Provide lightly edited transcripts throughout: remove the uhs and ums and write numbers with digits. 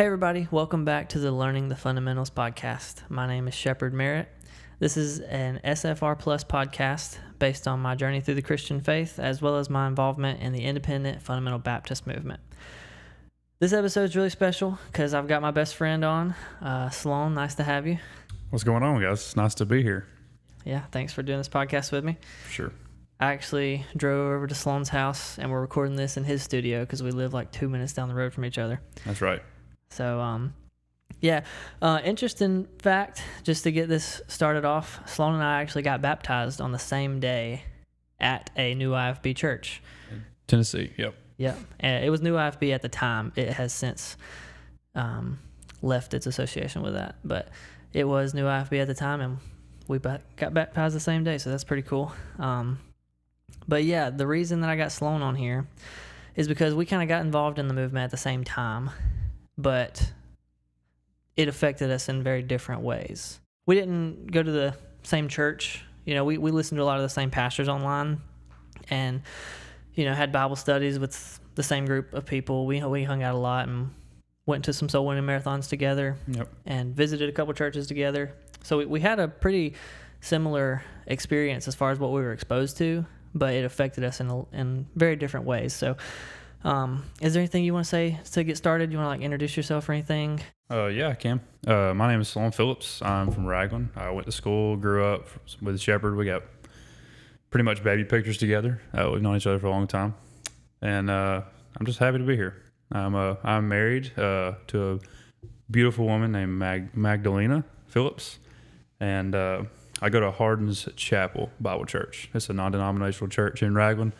Hey everybody, welcome back to the Learning the Fundamentals podcast. My name is Shepard Merritt. This is an SFR Plus podcast based on my journey through the Christian faith as well as my involvement in the independent fundamental Baptist movement. This episode is really special because I've got my best friend on, Sloan. Nice to have you. What's going on, guys? It's nice to be here. Yeah, thanks for doing this podcast with me. Sure. I actually drove over to Sloan's house and we're recording this in his studio because we live like 2 minutes down the road from each other. That's right. So, interesting fact, just to get this started off, Sloan and I actually got baptized on the same day at a new IFB church. Tennessee, yep. Yep. It was new IFB at the time. It has since left its association with that. But it was new IFB at the time, and we got baptized the same day, so that's pretty cool. But yeah, the reason that I got Sloan on here is because we kind of got involved in the movement at the same time, but it affected us in very different ways. We didn't go to the same church. You know, we listened to a lot of the same pastors online and, you know, had Bible studies with the same group of people. We hung out a lot and went to some soul winning marathons together. Yep. And visited a couple churches together. So we had a pretty similar experience as far as what we were exposed to, but it affected us in very different ways. So is there anything you want to say to get started? You want to like introduce yourself or anything? Yeah, I can. My name is Sloan Phillips. I'm from Raglan. I went to school, grew up with Shepard. We got pretty much baby pictures together. We've known each other for a long time, and I'm just happy to be here. I'm married to a beautiful woman named Magdalena Phillips, and I go to Hardin's Chapel Bible Church. It's a non-denominational church in Raglan,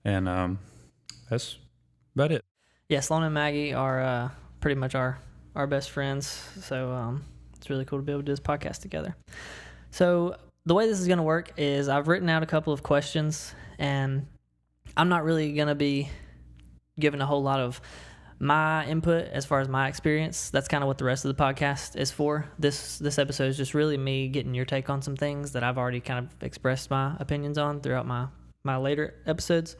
and that's about it. Yeah, Sloan and Maggie are pretty much our best friends, so it's really cool to be able to do this podcast together. So the way this is going to work is I've written out a couple of questions, and I'm not really going to be giving a whole lot of my input as far as my experience. That's kind of what the rest of the podcast is for. This episode is just really me getting your take on some things that I've already kind of expressed my opinions on throughout my later episodes.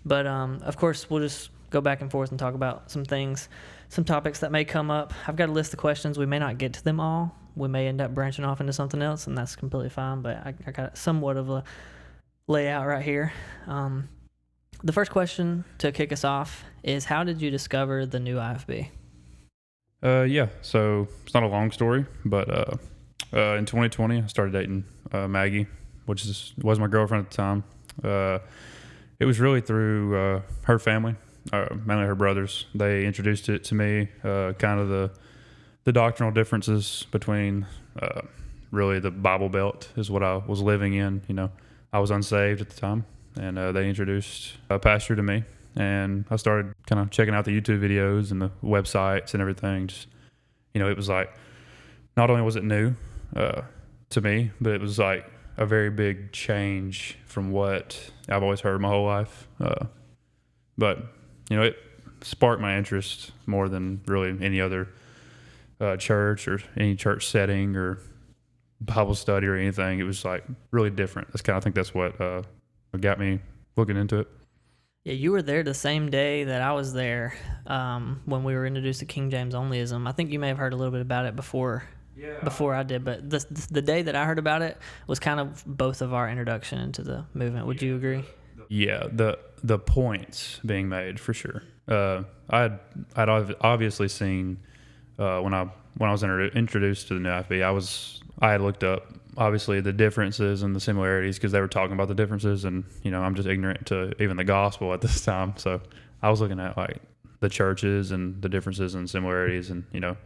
But of course, we'll just go back and forth and talk about some things, some topics that may come up. I've got a list of questions. We may not get to them all. We may end up branching off into something else, and that's completely fine. But I got somewhat of a layout right here. The first question to kick us off is, how did you discover the new IFB? Yeah, so it's not a long story, but in 2020, I started dating Maggie, which was my girlfriend at the time. It was really through her family, mainly her brothers. They introduced it to me, kind of the doctrinal differences between really the Bible Belt is what I was living in. You know, I was unsaved at the time, and they introduced a pastor to me, and I started kind of checking out the YouTube videos and the websites and everything. Just, you know, it was like, not only was it new to me, but it was like a very big change from what I've always heard my whole life. But, you know, it sparked my interest more than really any other church or any church setting or Bible study or anything. It was like really different. I think that's what got me looking into it. Yeah, you were there the same day that I was there when we were introduced to King James onlyism. I think you may have heard a little bit about it before I did, but the day that I heard about it was kind of both of our introduction into the movement. Would you agree? Yeah, the points being made for sure. I'd obviously seen when I was introduced to the new IFB, I had looked up obviously the differences and the similarities because they were talking about the differences, and you know, I'm just ignorant to even the gospel at this time, so I was looking at like the churches and the differences and similarities, and you know,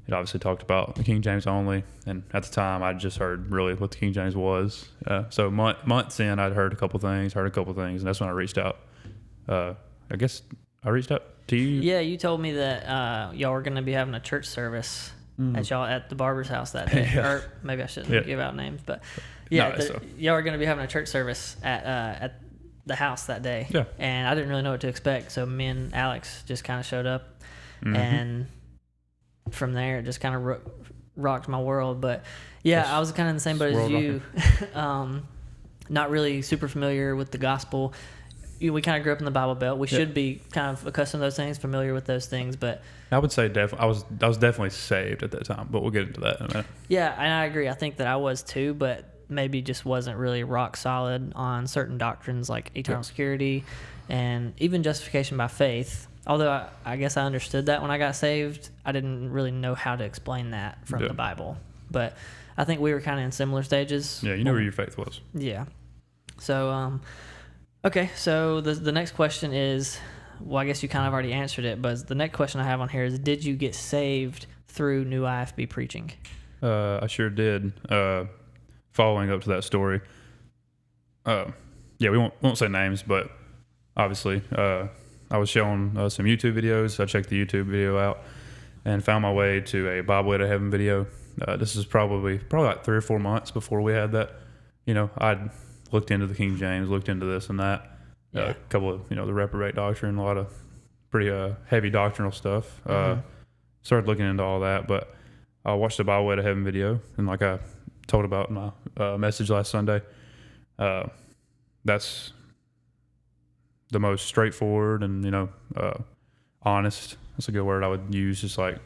it obviously talked about the King James only, and at the time I just heard really what the King James was. So months in, I'd heard a couple things, and that's when I reached out. I guess I reached out to you. Yeah, you told me that y'all were going to be having a church service at the barber's house that day. Yeah. Or maybe I shouldn't give out names, but yeah, y'all were going to be having a church service at the house that day. Yeah. And I didn't really know what to expect, so me and Alex just kind of showed up, and from there it just kind of rocked my world. But yeah, I was kind of in the same boat as you. Not really super familiar with the gospel. we kind of grew up in the Bible Belt. We should be kind of accustomed to those things, familiar with those things. But I would say I was definitely saved at that time, but we'll get into that in a minute. Yeah, and I agree. I think that I was too, but maybe just wasn't really rock solid on certain doctrines like eternal security and even justification by faith. Although I guess I understood that when I got saved, I didn't really know how to explain that from the Bible. But I think we were kind of in similar stages. Yeah, you knew where your faith was. Yeah. So, okay, so the next question is, well, I guess you kind of already answered it, but the next question I have on here is, did you get saved through New IFB preaching? I sure did. Following up to that story, we won't say names, but obviously, I was shown some YouTube videos. I checked the YouTube video out and found my way to a Bob Way to Heaven video. This is probably like 3 or 4 months before we had that. I'd looked into the King James, looked into this and that, a couple of the reprobate doctrine, a lot of pretty heavy doctrinal stuff. Started looking into all that, but I watched the Bob Way to Heaven video, and like I told about in my message last Sunday, that's the most straightforward and honest. That's a good word I would use. Just like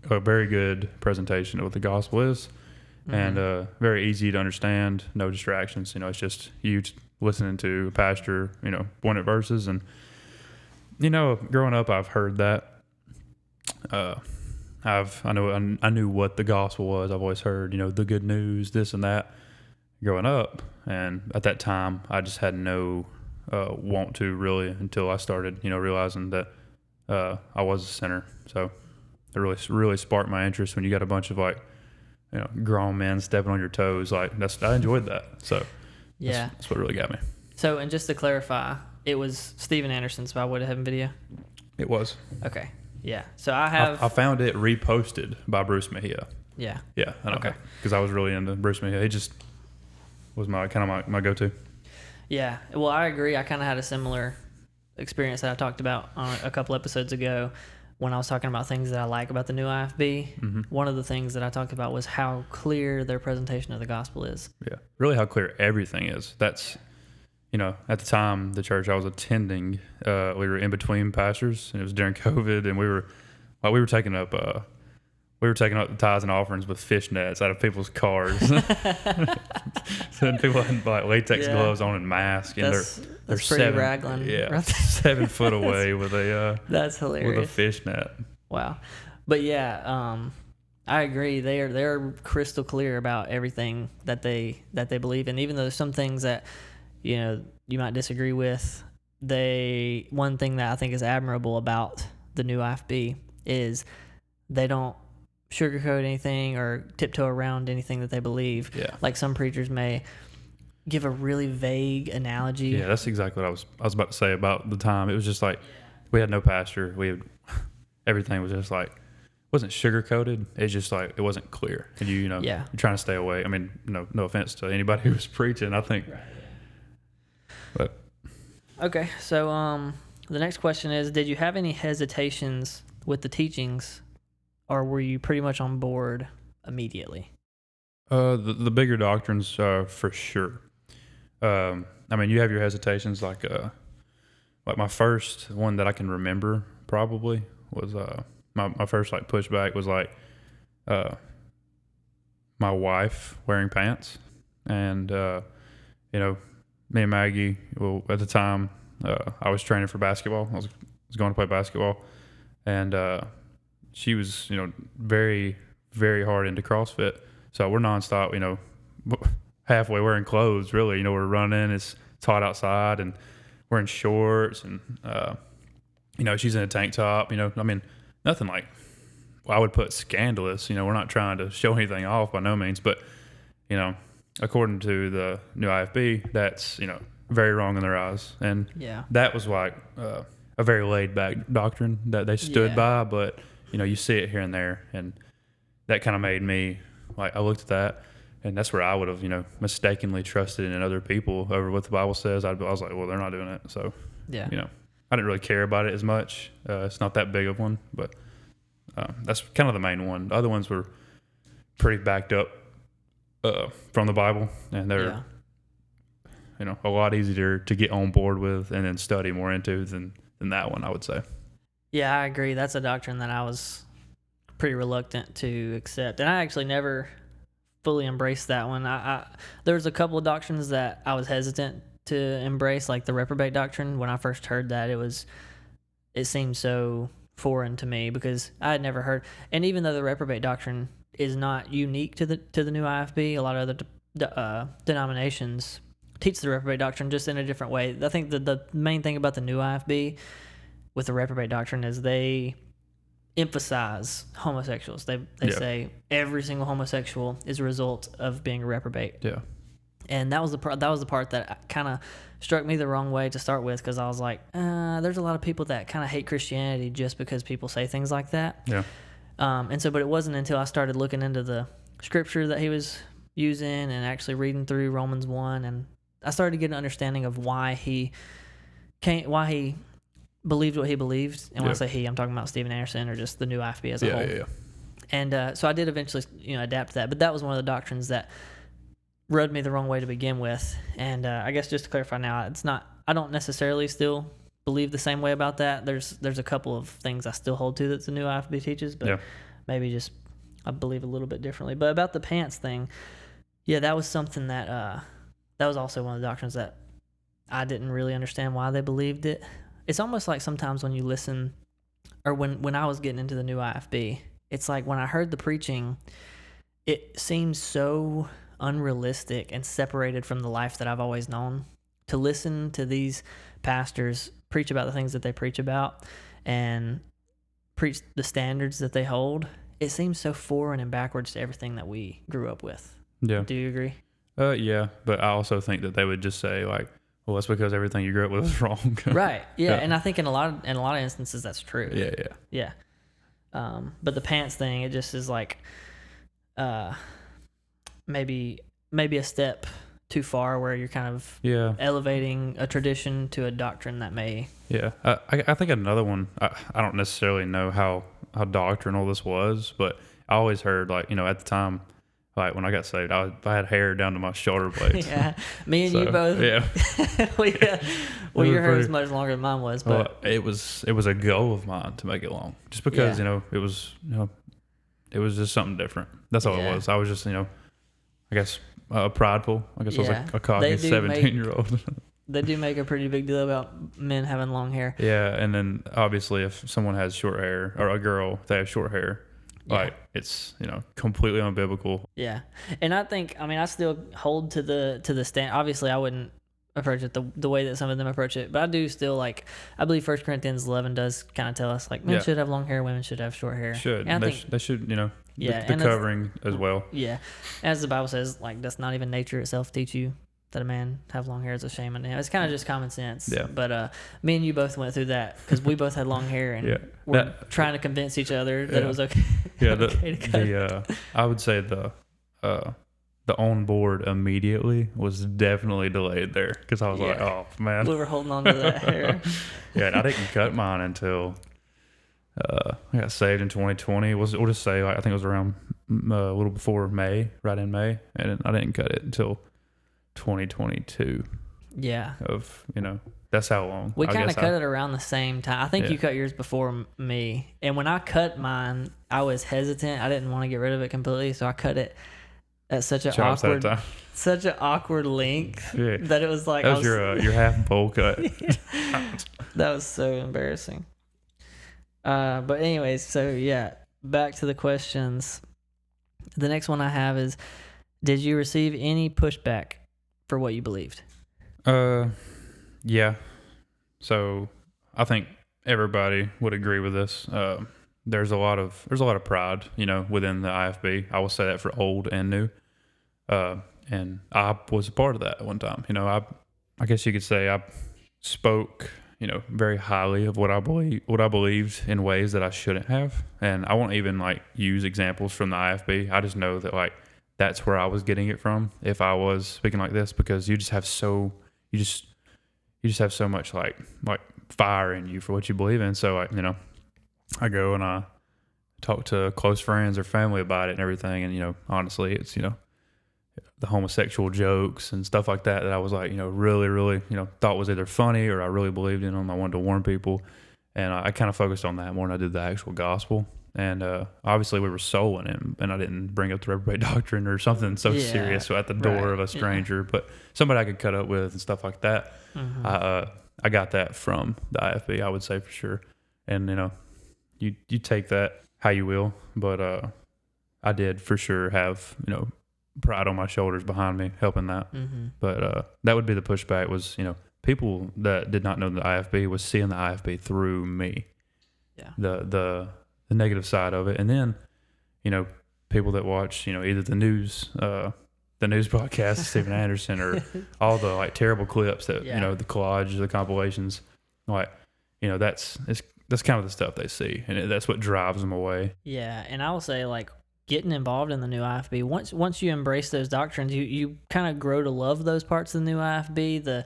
a very good presentation of what the gospel is, and very easy to understand. No distractions. It's just you listening to a pastor. Pointed verses, and growing up, I've heard that. I knew what the gospel was. I've always heard, the good news, this and that, growing up. And at that time, I just had no want to really until I started, realizing that I was a sinner. So it really sparked my interest when you got a bunch of grown men stepping on your toes. I enjoyed that. So that's what really got me. So, and just to clarify, it was Steven Anderson's By Way to Heaven video? It was. Okay. Yeah. So I found it reposted by Bruce Mejia. Yeah. Yeah. Okay. Because I was really into Bruce Mejia. He just was my go-to. Yeah. Well, I agree. I kind of had a similar experience that I talked about on a couple episodes ago when I was talking about things that I like about the new IFB. Mm-hmm. One of the things that I talked about was how clear their presentation of the gospel is. Yeah. Really how clear everything is. That's, at the time, the church I was attending, we were in between pastors, and it was during COVID, and we were taking up the tithes and offerings with fishnets out of people's cars. So people had latex gloves on and masks, and they're pretty raglan. Yeah, right 7 foot away with a that's hilarious, with a fishnet. Wow, but I agree. They're crystal clear about everything that they believe, and even though there's some things that you might disagree with, one thing that I think is admirable about the new IFB is they don't sugarcoat anything or tiptoe around anything that they believe. Yeah. Like some preachers may give a really vague analogy. Yeah, that's exactly what I was about to say about the time. It was just like we had no pastor. Everything was just wasn't sugarcoated. It's just it wasn't clear. And you're trying to stay away. I mean, no offense to anybody who was preaching, I think. Right. But okay, so the next question is, did you have any hesitations with the teachings, or were you pretty much on board immediately? The bigger doctrines, for sure. I mean, you have your hesitations. Like my first one that I can remember probably was my first pushback was my wife wearing pants, and me and Maggie. Well, at the time, I was training for basketball. I was going to play basketball, and she was, very, very hard into CrossFit. So we're nonstop, halfway wearing clothes, really. We're running. It's hot outside, and wearing shorts, and, she's in a tank top, I mean, nothing I would put scandalous. We're not trying to show anything off by no means, but, according to the new IFB, that's, very wrong in their eyes. And that was a very laid back doctrine that they stood by, but, you see it here and there. And that kind of made me, I looked at that, and that's where I would have, mistakenly trusted in other people over what the Bible says. I was like, well, they're not doing it. So, I didn't really care about it as much. It's not that big of one, but that's kind of the main one. The other ones were pretty backed up from the Bible, and they're a lot easier to get on board with and then study more into than that one, I would say. Yeah, I agree. That's a doctrine that I was pretty reluctant to accept, and I actually never fully embraced that one. There was a couple of doctrines that I was hesitant to embrace, like the reprobate doctrine. When I first heard that, it seemed so foreign to me because I had never heard. And even though the reprobate doctrine is not unique to the new IFB, a lot of other denominations teach the reprobate doctrine just in a different way. I think the main thing about the new IFB with the reprobate doctrine is they emphasize homosexuals. They say every single homosexual is a result of being a reprobate. Yeah. And that was the part that kind of struck me the wrong way to start with, because I was like, there's a lot of people that kind of hate Christianity just because people say things like that. Yeah. But it wasn't until I started looking into the scripture that he was using and actually reading through Romans 1, and I started to get an understanding of why he believed what he believed. And when I say he, I'm talking about Steven Anderson or just the new IFB as a whole. Yeah. And so I did eventually, adapt to that. But that was one of the doctrines that rubbed me the wrong way to begin with. And I guess just to clarify now, I don't necessarily still believe the same way about that. There's a couple of things I still hold to that the new IFB teaches, but maybe just I believe a little bit differently. But about the pants thing, that was something that was also one of the doctrines that I didn't really understand why they believed it. It's almost like sometimes when you listen, or when I was getting into the new IFB, it's like when I heard the preaching, it seems so unrealistic and separated from the life that I've always known. To listen to these pastors preach about the things that they preach about and preach the standards that they hold, it seems so foreign and backwards to everything that we grew up with. Yeah. Do you agree? Yeah, but I also think that they would just say like, well, that's because everything you grew up with is wrong. Right. Yeah. And I think in a lot of instances that's true. Yeah. But the pants thing, it just is like maybe a step too far where you're kind of elevating a tradition to a doctrine that may. Yeah. I think another one, I don't necessarily know how doctrinal this was, but I always heard like, at the time, like when I got saved, I had hair down to my shoulder blades. Yeah, me and you both. Yeah. Well, your hair was much longer than mine was, but it was a goal of mine to make it long, just because it was it was just something different. That's all it was. I was just I guess prideful. I guess I was like a cocky 17-year-old. They do make a pretty big deal about men having long hair. Yeah, and then obviously if someone has short hair, or a girl, if they have short hair. Like it's completely unbiblical. Yeah, and I still hold to the stand. Obviously, I wouldn't approach it the way that some of them approach it, but I do still I believe 1 Corinthians 11 does kind of tell us like men should have long hair, women should have short hair. They should the covering as well. Yeah, as the Bible says, like does not even nature itself teach you that a man have long hair is a shame on him. It's kind of just common sense. Yeah. But me and you both went through that because we both had long hair and we're trying to convince each other that it was okay. Yeah. Okay to cut. I would say the on board immediately was definitely delayed there because I was like, oh man, we were holding on to that hair. Yeah, and I didn't cut mine until I got saved in 2020. We'll just say I think it was around a little before May, right in May, and I didn't cut it until 2022. Yeah. That's how long. We kind of cut it around the same time. I think you cut yours before me. And when I cut mine, I was hesitant. I didn't want to get rid of it completely, so I cut it at such an awkward length that it was like that was your half bowl cut. That was so embarrassing. But anyways, so back to the questions. The next one I have is, did you receive any pushback for what you believed? Yeah. So I think everybody would agree with this. There's a lot of pride, within the IFB. I will say that for old and new. And I was a part of that at one time. I guess you could say I spoke, very highly of what I believed in ways that I shouldn't have. And I won't even use examples from the IFB. I just know that that's where I was getting it from if I was speaking like this, because you just have so much fire in you for what you believe in. So I go and I talk to close friends or family about it and everything, and honestly, it's the homosexual jokes and stuff like that I was like, really, thought was either funny or I really believed in them. I wanted to warn people. And I kind of focused on that more than I did the actual gospel. And obviously we were souling him, and I didn't bring up the reprobate doctrine or something so serious at the door of a stranger, but somebody I could cut up with and stuff like that. I got that from the IFB, I would say for sure. And, you take that how you will, but I did for sure have, pride on my shoulders behind me helping that. But that would be the pushback was, people that did not know the IFB was seeing the IFB through me. Yeah. The negative side of it. And then, people that watch, either the news podcast, Stephen Anderson, or all the like terrible clips that, the collage, the compilations, like, that's kind of the stuff they see, and that's what drives them away. Yeah. And I will say, like, getting involved in the new IFB, once you embrace those doctrines, you kind of grow to love those parts of the new IFB, the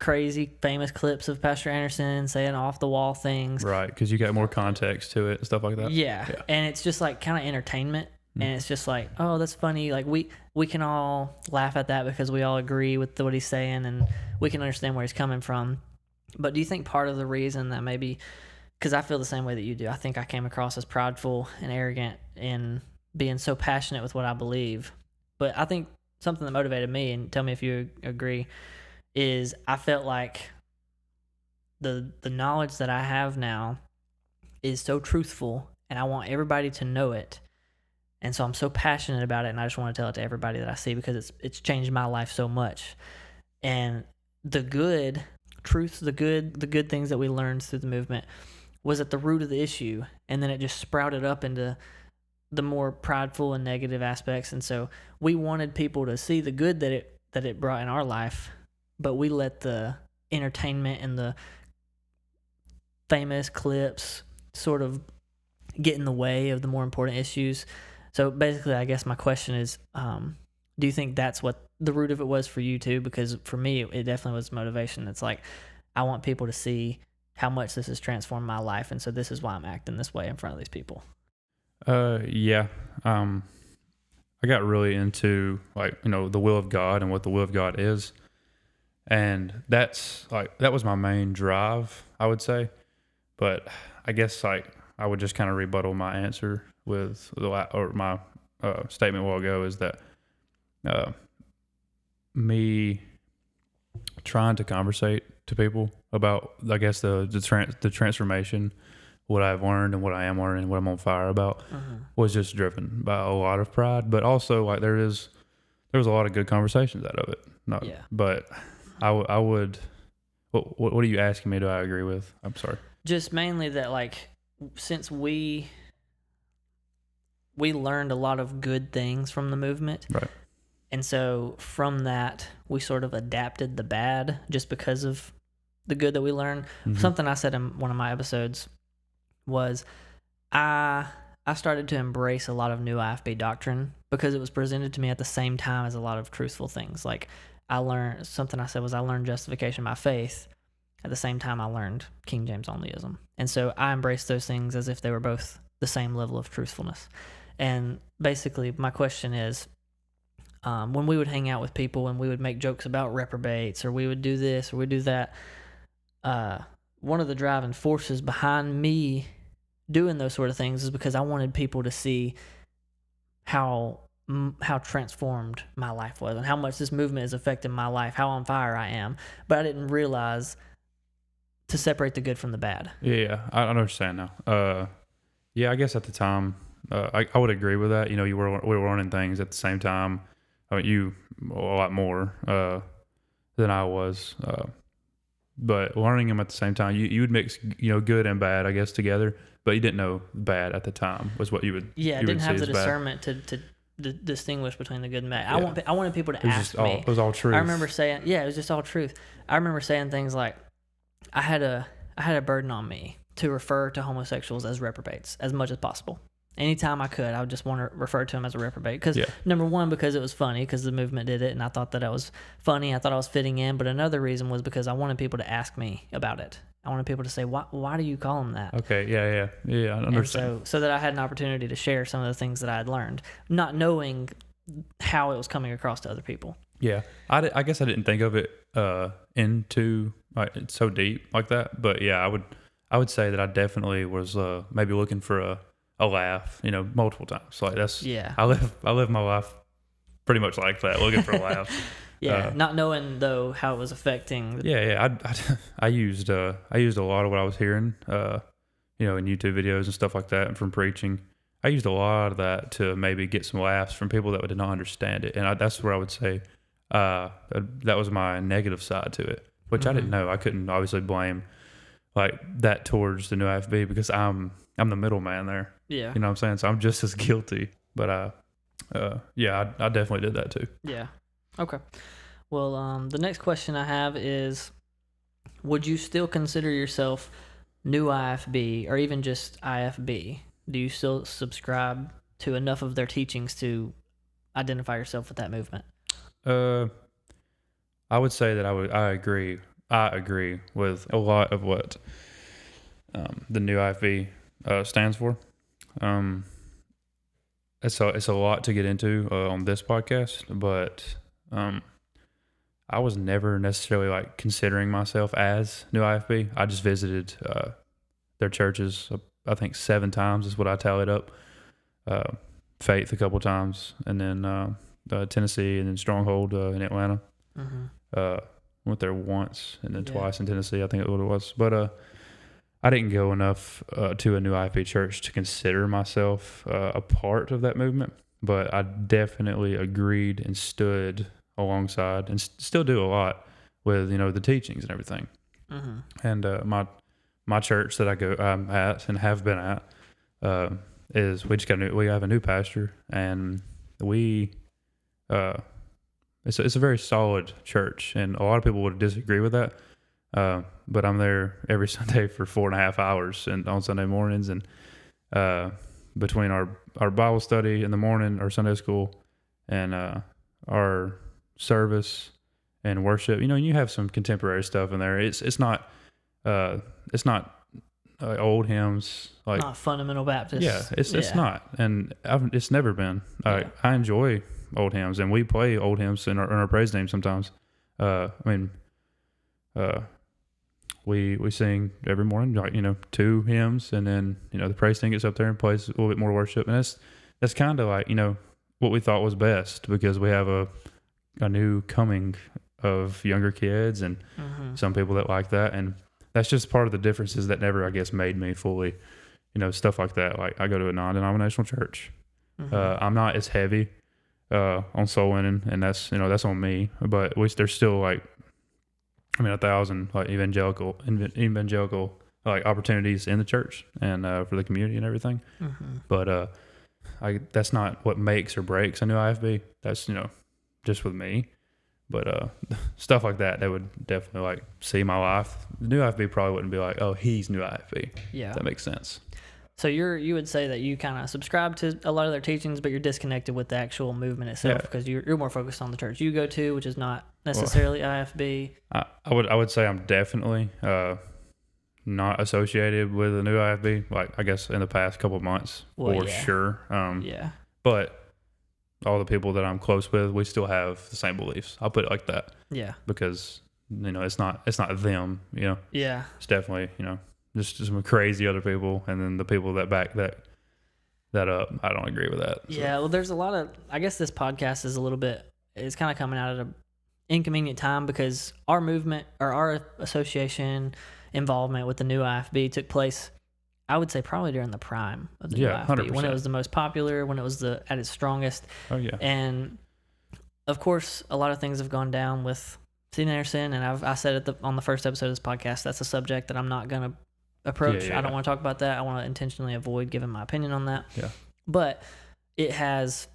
crazy famous clips of Pastor Anderson saying off the wall things, right? Because you got more context to it and stuff like that. Yeah. And it's just like kind of entertainment, and it's just like, oh, that's funny. Like we can all laugh at that because we all agree with what he's saying, and we can understand where he's coming from. But do you think part of the reason that maybe, because I feel the same way that you do, I think I came across as prideful and arrogant in being so passionate with what I believe, but I think something that motivated me, and tell me if you agree, is I felt like the knowledge that I have now is so truthful, and I want everybody to know it. And so I'm so passionate about it, and I just want to tell it to everybody that I see because it's changed my life so much. And the good truths, the good things that we learned through the movement was at the root of the issue, and then it just sprouted up into the more prideful and negative aspects. And so we wanted people to see the good that it brought in our life, but we let the entertainment and the famous clips sort of get in the way of the more important issues. So basically, I guess my question is, do you think that's what the root of it was for you too? Because for me, it definitely was motivation. It's like, I want people to see how much this has transformed my life, and so this is why I'm acting this way in front of these people. Yeah. I got really into the will of God and what the will of God is. And that was my main drive, I would say. But I guess I would just kind of rebuttal my answer with my statement a while ago is that me trying to conversate to people about, I guess, the transformation, what I've learned and what I am learning, what I'm on fire about, was just driven by a lot of pride. But also, there was a lot of good conversations out of it. But I would. What are you asking me? Do I agree with? I'm sorry. Just mainly that, since we learned a lot of good things from the movement, right? And so from that, we sort of adapted the bad just because of the good that we learned. Something I said in one of my episodes was I started to embrace a lot of new IFB doctrine because it was presented to me at the same time as a lot of truthful things. Like I learned justification by faith. At the same time, I learned King James onlyism. And so I embraced those things as if they were both the same level of truthfulness. And basically, my question is, when we would hang out with people and we would make jokes about reprobates, or we would do this or we would do that, one of the driving forces behind me doing those sort of things is because I wanted people to see how transformed my life was and how much this movement is affecting my life, how on fire I am. But I didn't realize to separate the good from the bad. Yeah, I understand now. Yeah, I guess at the time, I would agree with that. We were learning things at the same time. I mean, you a lot more than I was, but learning them at the same time, you would mix good and bad, I guess, together. But you didn't know bad at the time was what you would. Yeah, I didn't have the discernment to distinguish between the good and bad. Yeah. I wanted people to ask me. It was all truth. I remember saying, it was just all truth. I remember saying things like, I had a burden on me to refer to homosexuals as reprobates as much as possible. Anytime I could, I would just want to refer to him as a reprobate. Because number one, because it was funny, because the movement did it, and I thought that it was funny. I thought I was fitting in. But another reason was because I wanted people to ask me about it. I wanted people to say, why do you call him that? Okay, yeah, I understand. And so that I had an opportunity to share some of the things that I had learned, not knowing how it was coming across to other people. Yeah, I guess I didn't think of it into like it's so deep like that, but yeah, I would say that I definitely was maybe looking for a laugh, multiple times. Like I live my life pretty much like that, looking for a laugh. Yeah, not knowing though how it was affecting. I used a lot of what I was hearing, in YouTube videos and stuff like that, and from preaching. I used a lot of that to maybe get some laughs from people that did not understand it, and that's where I would say that was my negative side to it, which I didn't know. I couldn't obviously blame like that towards the new IFB because I'm the middleman there. Yeah, you know what I'm saying. So I'm just as guilty. But I definitely did that too. Yeah. Okay. Well, the next question I have is, would you still consider yourself new IFB or even just IFB? Do you still subscribe to enough of their teachings to identify yourself with that movement? I would say that I agree. I agree with a lot of what the new IFB stands for. It's a lot to get into on this podcast, but I was never necessarily like considering myself as new IFB. I just visited their churches. I think 7 times is what I tallied up. Faith a couple times, and then Tennessee, and then Stronghold in Atlanta. Went there once, and then twice in Tennessee. I think that's what it was. But I didn't go enough to a new IFB church to consider myself a part of that movement. But I definitely agreed and stood alongside, and still do a lot with the teachings and everything. And my church that I go at and have been at is we have a new pastor, and it's a very solid church, and a lot of people would disagree with that. But I'm there every Sunday for 4.5 hours and on Sunday mornings, and between our Bible study in the morning, our Sunday school, and our service and worship, you have some contemporary stuff in there. It's not old hymns, like not fundamental Baptist. Yeah, it's not, and it's never been. I enjoy old hymns, and we play old hymns in our praise team sometimes. We sing every morning, like 2 hymns, and then the praise team gets up there and plays a little bit more worship, and that's kind of like what we thought was best, because we have a new coming of younger kids and some people that like that, and that's just part of the differences that never, I guess, made me fully, stuff like that. Like I go to a non-denominational church. I'm not as heavy on soul winning, and that's on me. But there's still 1,000 like evangelical like opportunities in the church and for the community and everything. But that's not what makes or breaks a new IFB. That's just with me. But stuff like that, they would definitely see my life. The new IFB probably wouldn't be like, oh, he's new IFB. Yeah, that makes sense. So you would say that you kind of subscribe to a lot of their teachings, but you're disconnected with the actual movement itself because you're more focused on the church you go to, which is not necessarily IFB. I would say I'm definitely not associated with the new IFB. Like I guess in the past couple of months, sure. But all the people that I'm close with, we still have the same beliefs. I'll put it like that. Yeah. Because it's not them. Yeah. It's definitely just some crazy other people, and then the people that back that up. I don't agree with that. So. Yeah. Well, there's a lot of. I guess this podcast is it's kind of coming out at an inconvenient time because our movement or our association involvement with the new IFB took place, I would say, probably during the prime of the new IFB, 100%. When it was the most popular, when it was at its strongest. Oh yeah. And of course, a lot of things have gone down with Stephen Anderson, and I said it on the first episode of this podcast. That's a subject that I'm not going to approach. I don't want to talk about that. I want to intentionally avoid giving my opinion on that. Yeah. But it has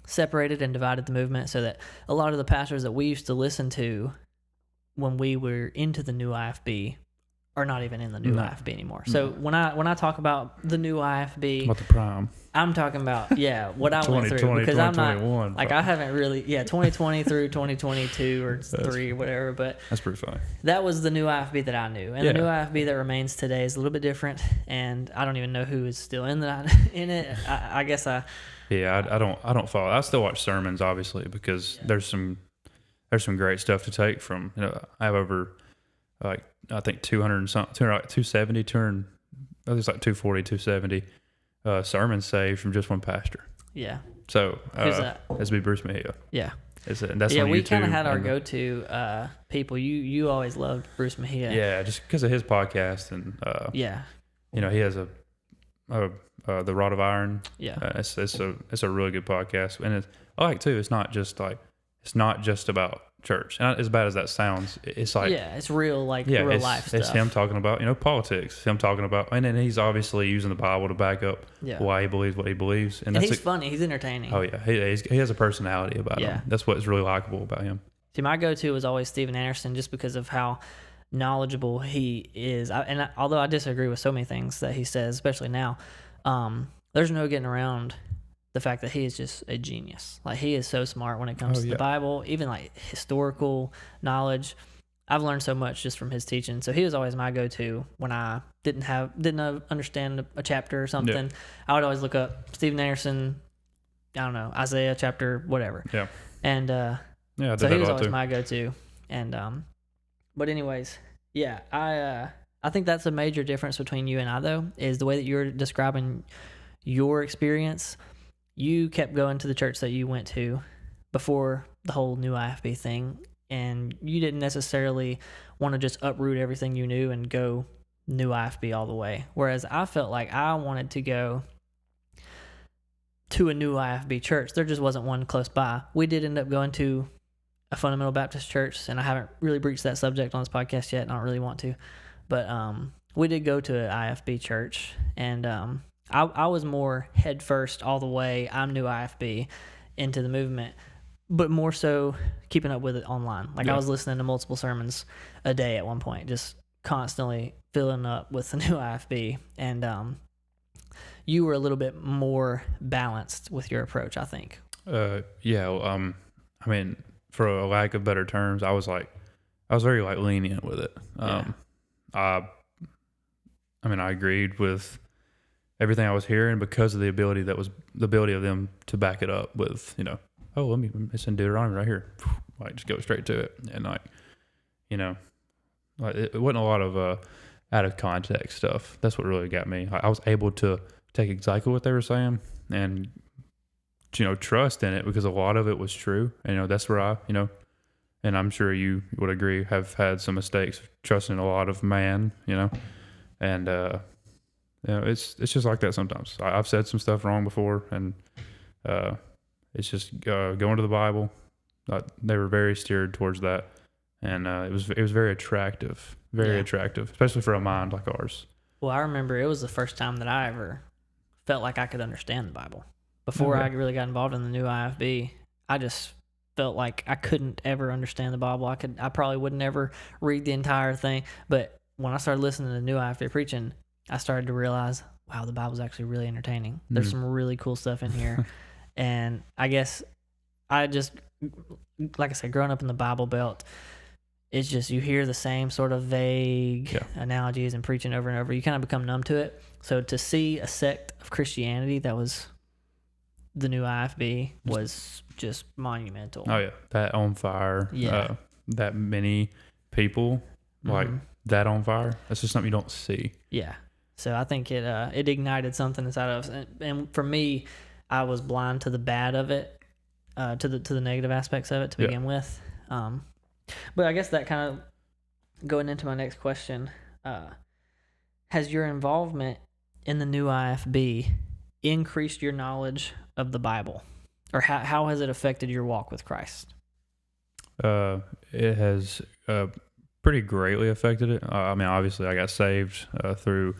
separated and divided the movement so that a lot of the pastors that we used to listen to when we were into the new IFB are not even in the new IFB anymore. So when I talk about the new IFB, about the prime, I'm talking about what I went through, because I'm not I haven't really 2020 through 2022 or 3 or whatever, but that's pretty funny. That was the new IFB that I knew, and the new IFB that remains today is a little bit different, and I don't even know who is still in it. I guess Yeah, I don't follow. I still watch sermons, obviously, because there's some great stuff to take from. I have over like I think 200 and something, 270, 200. I think it's like 240, 270 sermons saved from just one pastor. Yeah. So Who's that? That'd be Bruce Mejia. Yeah. That's on we YouTube. kind of had our go-to people. You always loved Bruce Mejia. Yeah, just because of his podcast and yeah. He has the Rod of Iron. Yeah. It's a really good podcast, and I like too. It's not just about church, and as bad as that sounds, it's like it's real, real life stuff. It's him talking about politics, him talking about, and then he's obviously using the Bible to back up why he believes what he believes, and he's funny, he's entertaining. Oh yeah, he has a personality about him. That's what's really likable about him. See, my go-to was always Steven Anderson, just because of how knowledgeable he is. Although I disagree with so many things that he says, especially now, there's no getting around the fact that he is just a genius. Like, he is so smart when it comes to the Bible, even like historical knowledge. I've learned so much just from his teaching. So he was always my go-to when I didn't understand a chapter or something. Yeah. I would always look up Steven Anderson, I don't know, Isaiah chapter, whatever. Yeah. And so he was always my go-to. And but anyways, yeah, I think that's a major difference between you and I, though, is the way that you're describing your experience. You kept going to the church that you went to before the whole new IFB thing, and you didn't necessarily want to just uproot everything you knew and go new IFB all the way. Whereas I felt like I wanted to go to a new IFB church. There just wasn't one close by. We did end up going to a fundamental Baptist church, and I haven't really breached that subject on this podcast yet, and I don't really want to. But we did go to an IFB church, and I was more head first all the way. I'm new IFB into the movement, but more so keeping up with it online. I was listening to multiple sermons a day at one point, just constantly filling up with the new IFB. And you were a little bit more balanced with your approach, I think. I mean, for a lack of better terms, I was very lenient with it. I agreed with everything I was hearing because of the ability of them to back it up with, it's in Deuteronomy right here. Just go straight to it. And it wasn't a lot of out of context stuff. That's what really got me. I was able to take exactly what they were saying and, trust in it because a lot of it was true. And, that's where and I'm sure you would agree, have had some mistakes trusting a lot of man, and, it's just like that sometimes. I've said some stuff wrong before, and it's just going to the Bible. They were very steered towards that, and it was very attractive, attractive, especially for a mind like ours. Well, I remember it was the first time that I ever felt like I could understand the Bible. Before I really got involved in the new IFB, I just felt like I couldn't ever understand the Bible. I probably would never read the entire thing, but when I started listening to the new IFB preaching, I started to realize, wow, the Bible's actually really entertaining. There's some really cool stuff in here. And I guess I just, like I said, growing up in the Bible Belt, it's just you hear the same sort of vague analogies and preaching over and over. You kind of become numb to it. So to see a sect of Christianity that was the new IFB was just monumental. Oh, yeah. That on fire. Yeah. That many people, that on fire. That's just something you don't see. Yeah. So I think it ignited something inside of us, and for me, I was blind to the bad of it, to the negative aspects of it to begin with. But I guess that kind of going into my next question, has your involvement in the new IFB increased your knowledge of the Bible, or how has it affected your walk with Christ? It has pretty greatly affected it. Obviously, I got saved through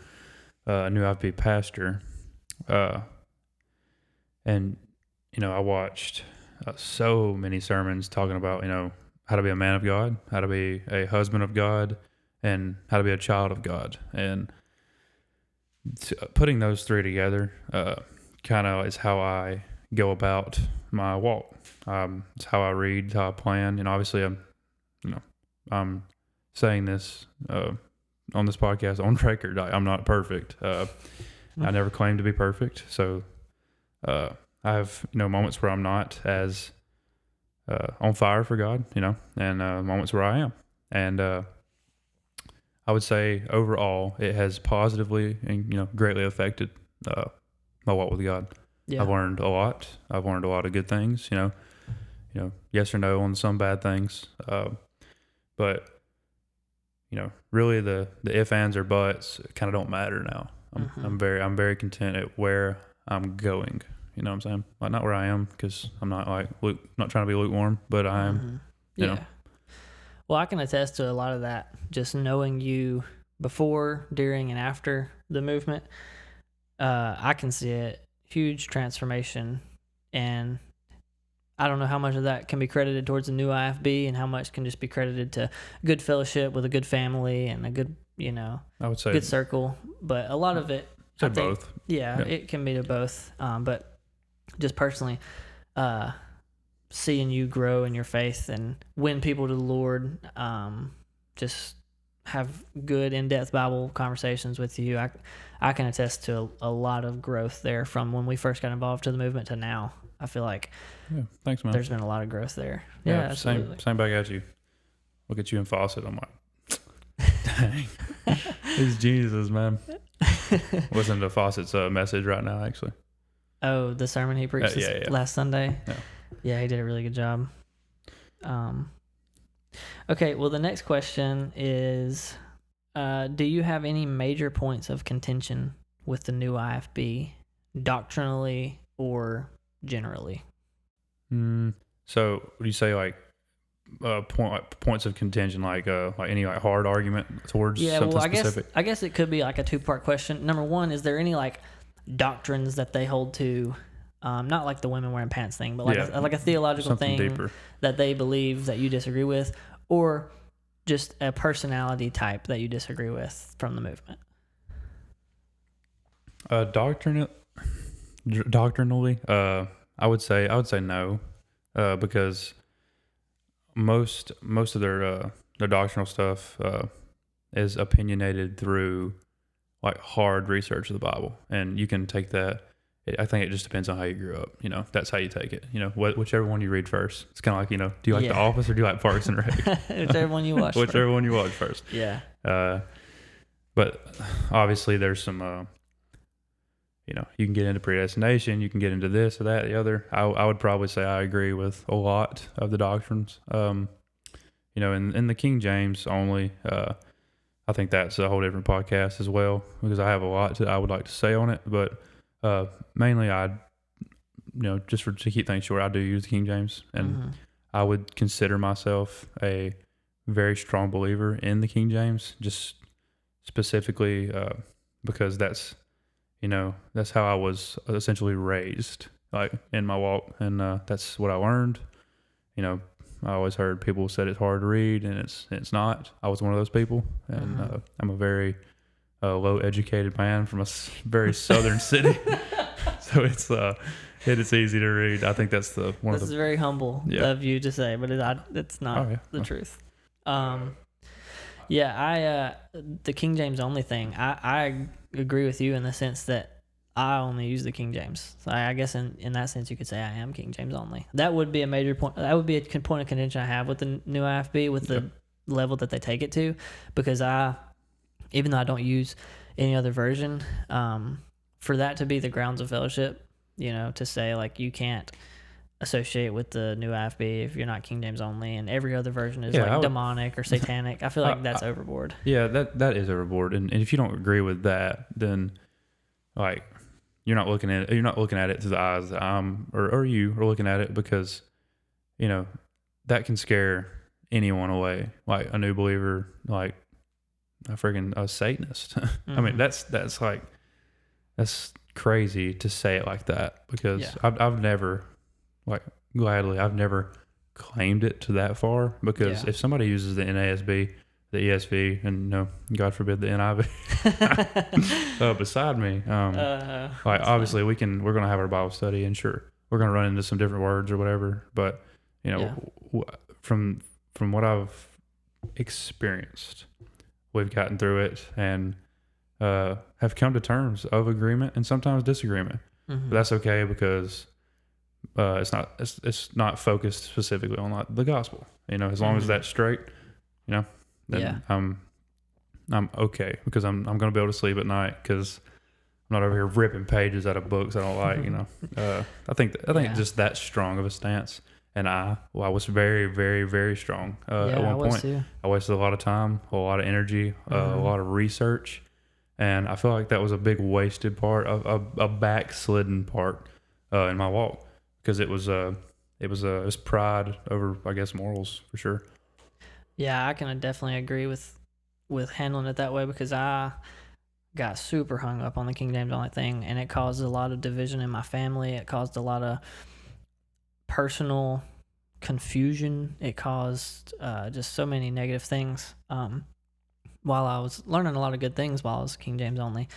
a new IFB pastor, and I watched so many sermons talking about how to be a man of God, how to be a husband of God, and how to be a child of God, and putting those three together kind of is how I go about my walk. It's how I read, how I plan, and obviously I'm saying this on this podcast on record. I'm not perfect. I never claimed to be perfect, so I I have, moments where I'm not as on fire for God, and moments where I am. And I would say overall it has positively and, greatly affected my walk with God. Yeah. I've learned a lot. I've learned a lot of good things, yes or no on some bad things. But, really the if, ands, or buts kind of don't matter now. I'm very content at where I'm going. You know what I'm saying? Like, not where I am, because I'm not not trying to be lukewarm, but I am. Yeah. Well, I can attest to a lot of that. Just knowing you before, during, and after the movement, I can see a huge transformation, and I don't know how much of that can be credited towards the new IFB and how much can just be credited to good fellowship with a good family and a good, I would say good circle. But a lot of it, I think, both. Yeah, it can be to both. But just personally, seeing you grow in your faith and win people to the Lord, just have good in-depth Bible conversations with you. I can attest to a lot of growth there from when we first got involved to the movement to now. I feel like thanks, man. There's been a lot of growth there. Yeah, absolutely. Same back at you. Look at you in Faucett. I'm like, dang, these Jesus, man. Listen to Faucett's message right now, actually. Oh, the sermon he preached last Sunday? Yeah, he did a really good job. Okay, well, the next question is, do you have any major points of contention with the new IFB, doctrinally or generally? So, would you say points of contention, like any hard argument towards something specific? I guess it could be like a two-part question. Number one, is there any doctrines that they hold to, not like the women wearing pants thing, but like a theological something thing deeper that they believe that you disagree with, or just a personality type that you disagree with from the movement? Doctrinally, I would say no, because most of their doctrinal stuff is opinionated through hard research of the Bible, and you can take that. I think it just depends on how you grew up. That's how you take it. Whichever one you read first. It's kind of like, do you like The Office or do you like Parks and Rec? Whichever one you watch. Whichever one you watch first. Yeah. But obviously there's some. You can get into predestination. You can get into this or that, the other. I would probably say I agree with a lot of the doctrines. In the King James only. I think that's a whole different podcast as well, because I have a lot I would like to say on it, but. Mainly just to keep things short, I do use the King James, and I would consider myself a very strong believer in the King James, just specifically because that's how I was essentially raised, in my walk, and that's what I learned. I always heard people said it's hard to read, and it's not. I was one of those people, and I'm a very low educated man from a very southern city, so it's easy to read. I think that's this is very humble of you to say, but it's not the truth. The King James only thing, I agree with you in the sense that I only use the King James. So I guess in that sense you could say I am King James only. That would be a major point. That would be a point of contention I have with the new IFB, with the level that they take it to, because even though I don't use any other version, for that to be the grounds of fellowship, to say you can't associate with the new IFB if you're not King James only, and every other version is demonic or satanic. I feel like that's overboard. Yeah, that is overboard. And if you don't agree with that, then you're not looking at it through the eyes that or you are looking at it, because that can scare anyone away, like a new believer, like a Satanist. I mean, that's crazy to say it like that, because I've never I've never claimed it to that far, because if somebody uses the NASB, the ESV, and God forbid the NIV beside me, obviously we're gonna have our Bible study, and sure, we're gonna run into some different words or whatever, but from what I've experienced, we've gotten through it and have come to terms of agreement and sometimes disagreement. But that's okay, because it's not focused specifically on like the gospel. You know, as long as that's straight, you know, then I'm okay, because I'm going to be able to sleep at night, because I'm not over here ripping pages out of books I don't like. You know, I think just that strong of a stance. And I was very, very, very strong at one point. Too. I wasted a lot of time, a lot of energy, a lot of research, and I feel like that was a big wasted part, a backslidden part in my walk, because it was pride over, I guess, morals for sure. Yeah, I can definitely agree with handling it that way, because I got super hung up on the King James only thing, and it caused a lot of division in my family. It caused a lot of personal confusion. It caused just so many negative things. While I was learning a lot of good things while I was King James only,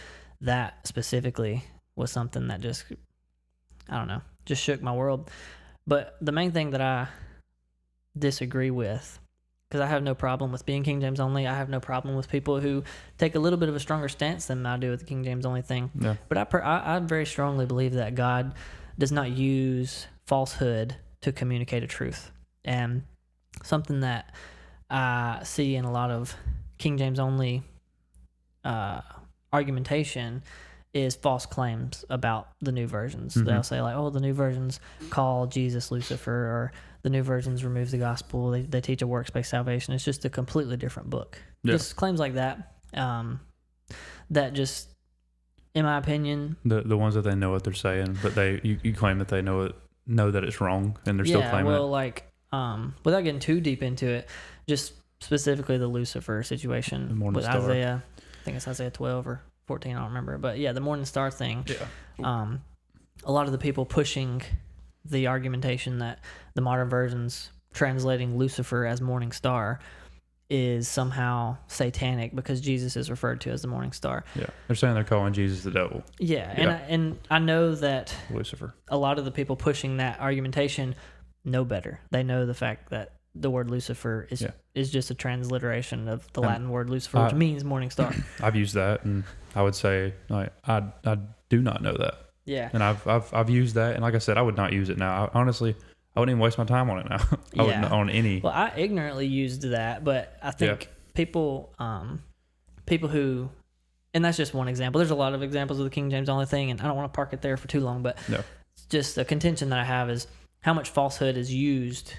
that specifically was something that just, I don't know, just shook my world. But the main thing that I disagree with, because I have no problem with being King James only, I have no problem with people who take a little bit of a stronger stance than I do with the King James only thing. Yeah. But I very strongly believe that God does not use falsehood to communicate a truth. And something that I see in a lot of King James only argumentation is false claims about the new versions. They'll say like, oh, the new versions call Jesus Lucifer, or the new versions remove the gospel. They teach a works-based salvation. It's just a completely different book. Yeah. Just claims like that. That just, in my opinion, the ones that they know what they're saying, but you claim that they know that it's wrong, and they're still claiming it. Like without getting too deep into it, just specifically the Lucifer situation with Star. Isaiah. I think it's Isaiah 12 or 14. I don't remember, but yeah, the Morning Star thing. Yeah. A lot of the people pushing the argumentation that the modern versions translating Lucifer as Morning Star is somehow satanic because Jesus is referred to as the Morning Star. Yeah, they're saying they're calling Jesus the devil. Yeah, and I know that Lucifer. A lot of the people pushing that argumentation know better. They know the fact that the word Lucifer is just a transliteration of the Latin word Lucifer, which means morning star. I've used that, and I would say like I do not know that. Yeah, and I've used that, and like I said, I would not use it now. Honestly, I wouldn't even waste my time on it now. I wouldn't on any. Well, I ignorantly used that, but I think people who, and that's just one example. There's a lot of examples of the King James only thing, and I don't want to park it there for too long, but it's just a contention that I have is how much falsehood is used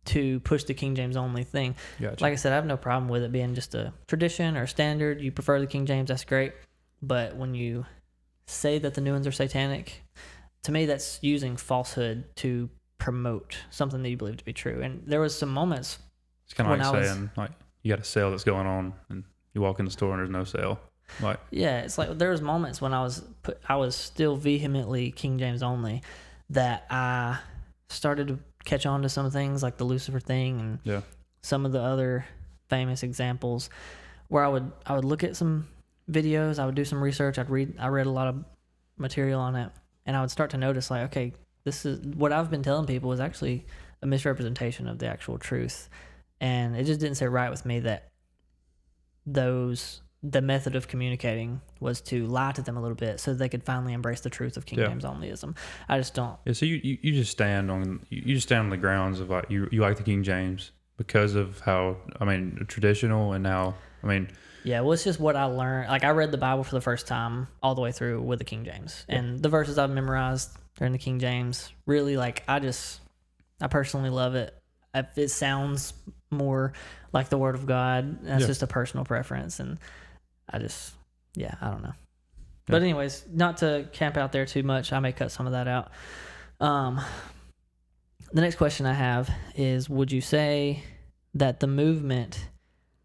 to push the King James only thing. Gotcha. Like I said, I have no problem with it being just a tradition or a standard. You prefer the King James, that's great. But when you say that the new ones are satanic, to me, that's using falsehood to promote something that you believe to be true. And there was some moments. It's kind of like saying, like, you got a sale that's going on, and you walk in the store and there's no sale. Like, yeah, it's like there was moments when I was still vehemently King James only, that I started to catch on to some things like the Lucifer thing and some of the other famous examples, where I would look at some videos, I would do some research, I read a lot of material on it, and I would start to notice like, okay, this is what I've been telling people is actually a misrepresentation of the actual truth. And it just didn't sit right with me that the method of communicating was to lie to them a little bit so they could finally embrace the truth of King James onlyism. I just don't. Yeah, so you just stand on the grounds of like you like the King James because of how, I mean, traditional, and now, I mean. Yeah, well, it's just what I learned. Like, I read the Bible for the first time all the way through with the King James, and the verses I've memorized are in the King James. Really, like, I personally love it. If it sounds more like the Word of God, that's just a personal preference, and I don't know. But anyways, not to camp out there too much, I may cut some of that out. The next question I have is, would you say that the movement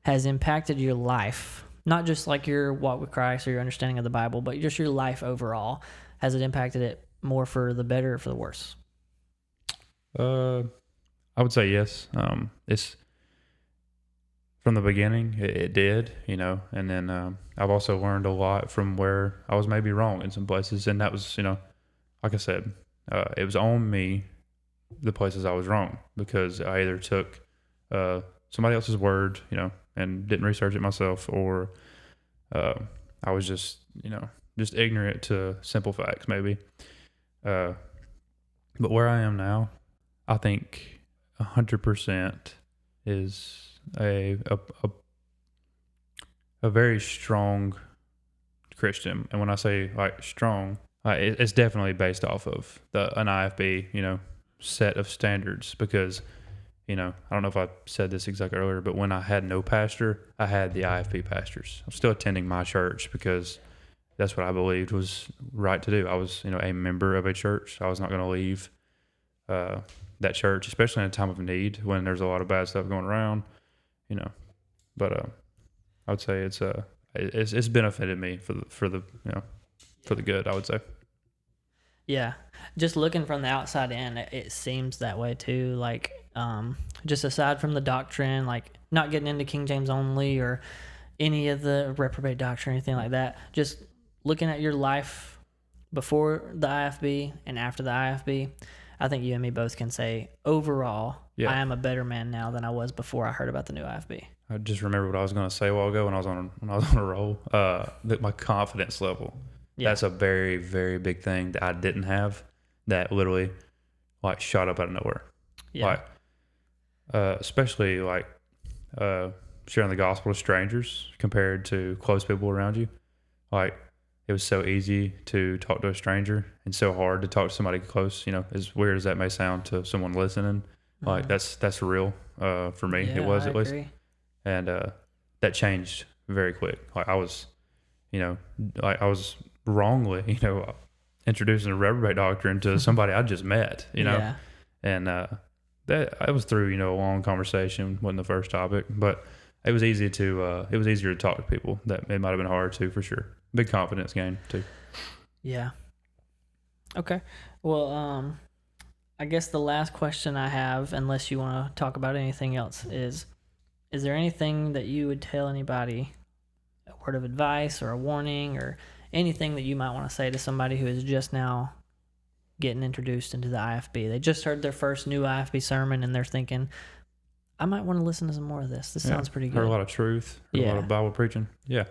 has impacted your life, not just like your walk with Christ or your understanding of the Bible, but just your life overall? Has it impacted it more for the better or for the worse? I would say yes. It's from the beginning, it did, you know, and then I've also learned a lot from where I was maybe wrong in some places, and that was, you know, like I said, it was on me, the places I was wrong, because I either took somebody else's word, you know, and didn't research it myself, or I was just, you know, just ignorant to simple facts maybe. But where I am now, I think 100% is a very strong Christian. And when I say like strong, it's definitely based off of an IFB, set of standards. Because, I don't know if I said this exactly earlier, but when I had no pastor, I had the IFB pastors. I'm still attending my church because that's what I believed was right to do. I was, a member of a church. I was not going to leave that church, especially in a time of need when there's a lot of bad stuff going around, But I would say it's benefited me for the good, I would say. Yeah. Just looking from the outside in, it seems that way too. Like, just aside from the doctrine, like not getting into King James only or any of the reprobate doctrine or anything like that, just looking at your life before the IFB and after the IFB, I think you and me both can say overall, I am a better man now than I was before I heard about the new IFB. I just remember what I was going to say a while ago when I was on a roll. That my confidence level. Yeah. That's a very, very big thing that I didn't have. That literally, like, shot up out of nowhere. Yeah. Like, especially like sharing the gospel to strangers compared to close people around you. Like, it was so easy to talk to a stranger and so hard to talk to somebody close. As weird as that may sound to someone listening, like that's real for me. Yeah, it was at I least. agree. And that changed very quick. Like I was, I was wrongly, introducing a reprobate doctrine to somebody I just met, Yeah. And that I was through, a long conversation, wasn't the first topic, but it was easier to talk to people. That it might have been hard too, for sure. Big confidence gain too. Yeah. Okay. Well, I guess the last question I have, unless you want to talk about anything else, is there anything that you would tell anybody, a word of advice or a warning or anything that you might want to say to somebody who is just now getting introduced into the IFB? They just heard their first new IFB sermon and they're thinking, I might want to listen to some more of this. This sounds pretty good. Heard a lot of truth, a lot of Bible preaching. Yeah.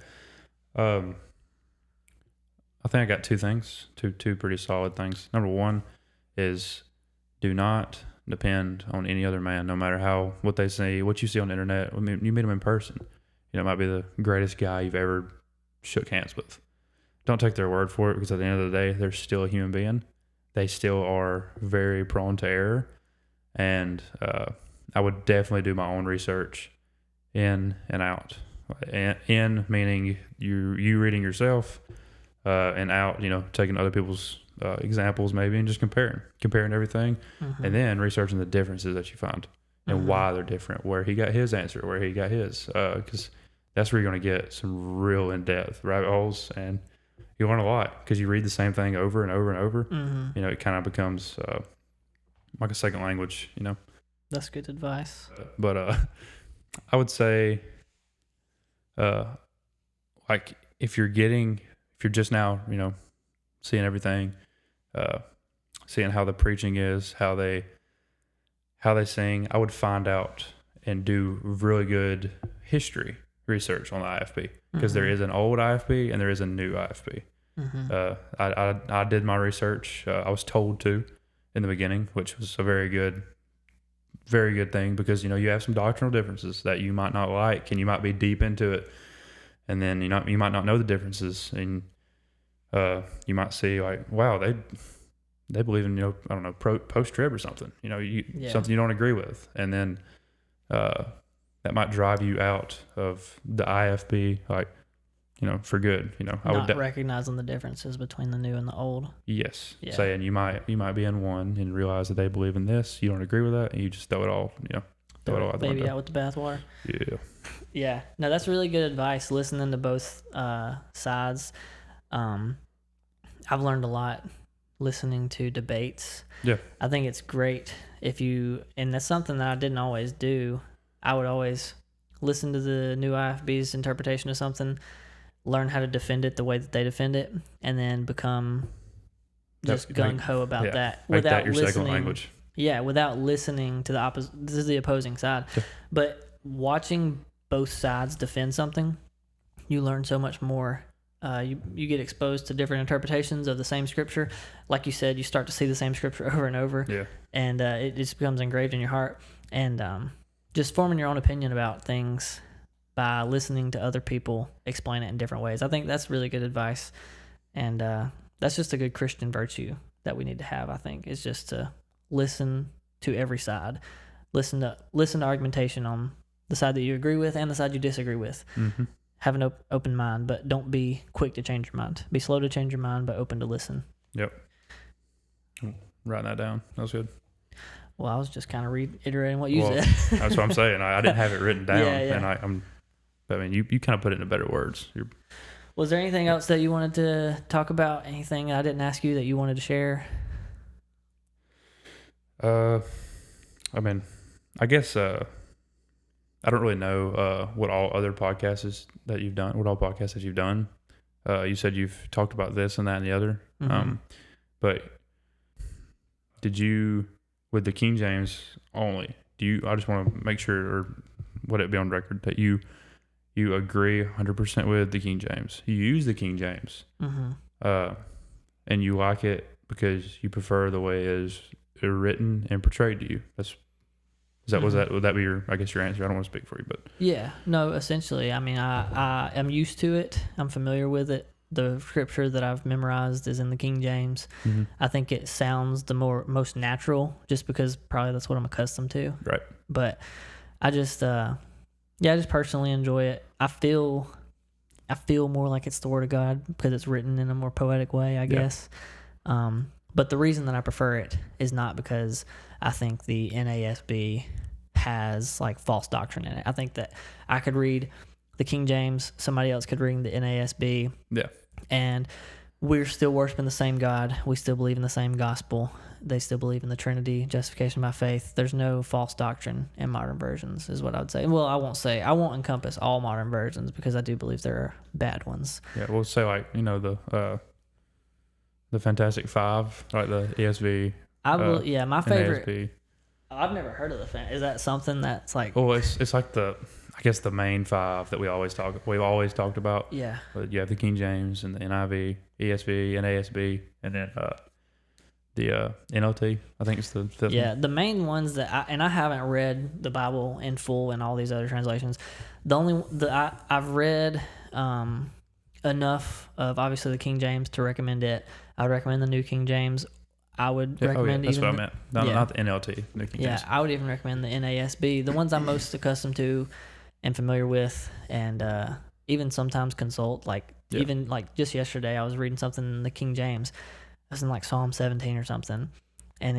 I think I got two things, two pretty solid things. Number one is do not depend on any other man, no matter what they say, what you see on the internet. I mean, you meet them in person. It might be the greatest guy you've ever shook hands with. Don't take their word for it, because at the end of the day, they're still a human being. They still are very prone to error. And I would definitely do my own research in and out. In meaning you reading yourself, and out, taking other people's examples maybe and just comparing everything, and then researching the differences that you find and why they're different, where he got his answer, where he got his, because that's where you're going to get some real in-depth rabbit holes, and you learn a lot because you read the same thing over and over and over. It kind of becomes like a second language. That's good advice. But I would say, like if you're just now, seeing everything, seeing how the preaching is, how they sing, I would find out and do really good history research on the IFB, because there is an old IFB and there is a new IFB. I did my research. I was told to in the beginning, which was a very good thing, because you have some doctrinal differences that you might not like, and you might be deep into it, and then you might not know the differences, and you might see like, wow, they believe in I don't know, post trib or something, something you don't agree with, and then that might drive you out of the IFB, like, for good. I would recognizing the differences between the new and the old. Yes. Yeah. Saying you might be in one and realize that they believe in this, you don't agree with that, and you just throw it all, throw it all out the window. Out with the bathwater. Yeah. Yeah. No, that's really good advice. Listening to both sides. I've learned a lot listening to debates. Yeah. I think it's great and that's something that I didn't always do. I would always listen to the new IFB's interpretation of something, learn how to defend it the way that they defend it, and then become just gung-ho about that. Make that your second language. Yeah, without listening to this is the opposing side. Yeah. But watching both sides defend something, you learn so much more you get exposed to different interpretations of the same scripture. Like you said, you start to see the same scripture over and over, Yeah. and it just becomes engraved in your heart. And just forming your own opinion about things by listening to other people explain it in different ways. I think that's really good advice, and that's just a good Christian virtue that we need to have. I think is just to listen to every side, listen to argumentation on the side that you agree with and the side you disagree with. Mm-hmm. Have an open mind, but don't be quick to change your mind. Be slow to change your mind, but open to listen. Yep. I'm writing that down. That was good. Well, I was just kind of reiterating what you said. That's what I'm saying. I didn't have it written down, Yeah. and I mean, you kind of put it into better words. Was there anything else that you wanted to talk about? Anything I didn't ask you that you wanted to share? I mean, I guess I don't really know what all other podcasts that you've done. What all podcasts that you've done? You said you've talked about this and that and the other. Mm-hmm. But did you, with the King James only? I just want to make sure, or let it be on record that you agree 100% with the King James. You use the King James, Mm-hmm. And you like it because you prefer the way it is written and portrayed to you. Would that be your answer? I don't want to speak for you, but Yeah, no, essentially, I mean, I am used to it. I'm familiar with it. The scripture that I've memorized is in the King James. mm-hmm. I think it sounds the most natural, just because probably that's what I'm accustomed to. Right. But I just, I just personally enjoy it. I feel more like it's the Word of God because it's written in a more poetic way, I guess. But the reason that I prefer it is not because I think the NASB has like false doctrine in it. I think that I could read the King James, somebody else could read the NASB. Yeah. And we're still worshiping the same God. We still believe in the same gospel. They still believe in the Trinity, justification by faith. There's no false doctrine in modern versions, is what I would say. Well, I won't encompass all modern versions because I do believe there are bad ones. Yeah, we'll say the Fantastic Five, like the ESV. My favorite. NASB. I've never heard of the Is that something that's like? Well, it's like the main five that we've always talked about. Yeah. But you have the King James and the NIV, ESV, NASB, and then the NLT. I think it's the fifth. Yeah, one. the main ones that I haven't read the Bible in full and all these other translations. The only I've read enough of obviously the King James to recommend it. I would recommend the New King James. I would recommend that's even what I meant. Not the NLT. New King James. I would even recommend the NASB. The ones I'm most accustomed to and familiar with, and even sometimes consult. Even like just yesterday, I was reading something in the King James. It was in like Psalm 17 or something, and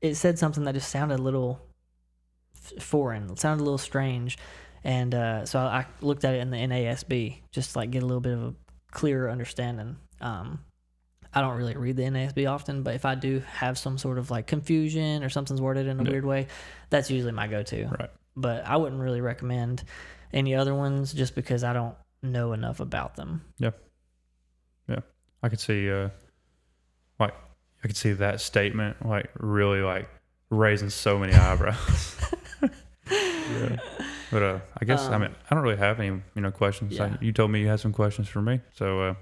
it said something that just sounded a little foreign. It sounded a little strange, and so I looked at it in the NASB just to like get a little bit of a clearer understanding. I don't really read the NASB often, but if I do have some sort of like confusion or something's worded in a weird way, that's usually my go-to. Right. But I wouldn't really recommend any other ones just because I don't know enough about them. Yeah. I could see that statement like really like raising so many eyebrows. Yeah. But I guess I don't really have any questions. Yeah. You told me you had some questions for me, so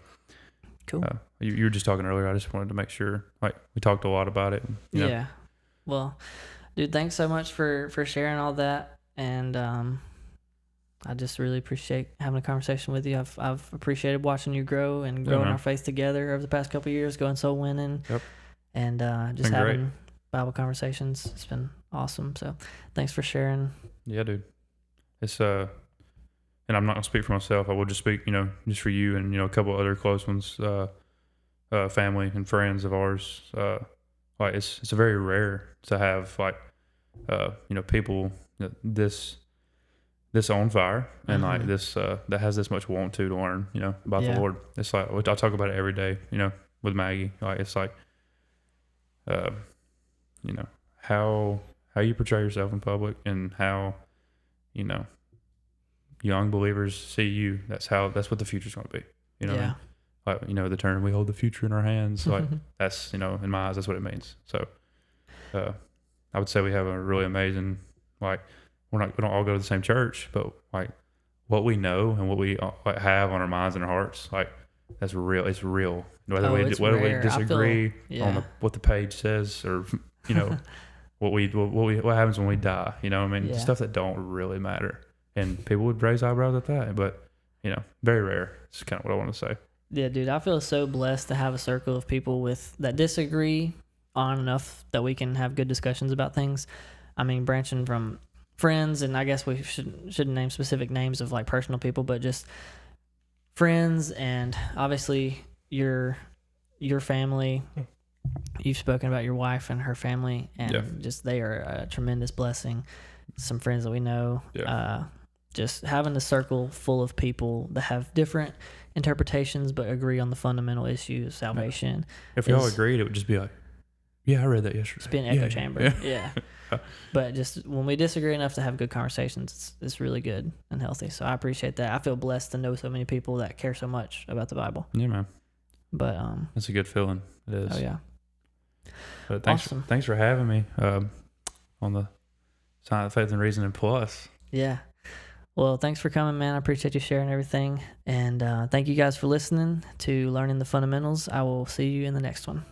cool. You were just talking earlier. I just wanted to make sure like we talked a lot about it. Yeah. Well, dude, thanks so much for sharing all that, and I just really appreciate having a conversation with you. I've appreciated watching you grow and growing our faith together over the past couple of years, going soul winning. Yep. And just having Bible conversations. It's been awesome. So thanks for sharing. Yeah, dude. It's and I'm not gonna speak for myself. I will just speak, just for you and a couple other close ones, family and friends of ours. Like it's very rare to have like people this on fire and like this that has this much want to learn about the Lord. It's like I talk about it every day with Maggie. Like it's like how you portray yourself in public and how young believers see you. That's what the future's going to be. What I mean? Like the term "we hold the future in our hands." Like that's in my eyes, that's what it means. So I would say we have a really amazing, like we don't all go to the same church, but like what we know and what we have on our minds and our hearts, like that's real. It's real. Whether we disagree on what the page says, or what happens when we die. I mean, stuff that don't really matter, and people would raise eyebrows at that, but very rare. It's kind of what I want to say. Yeah, dude, I feel so blessed to have a circle of people that disagree on enough that we can have good discussions about things. I mean, branching from friends, and I guess we shouldn't name specific names of like personal people, but just friends, and obviously your family. You've spoken about your wife and her family, and just they are a tremendous blessing. Some friends that we know. Yeah. Just having a circle full of people that have different interpretations but agree on the fundamental issue of salvation. If we all agreed, it would just be like, yeah, I read that yesterday. It's been an echo chamber. Yeah. But just when we disagree enough to have good conversations, it's really good and healthy. So I appreciate that. I feel blessed to know so many people that care so much about the Bible. Yeah, man. But that's a good feeling. It is. Oh yeah. But thanks for having me on the Science, Faith, and Reasoning Plus. Yeah. Well, thanks for coming, man. I appreciate you sharing everything. And thank you guys for listening to Learning the Fundamentals. I will see you in the next one.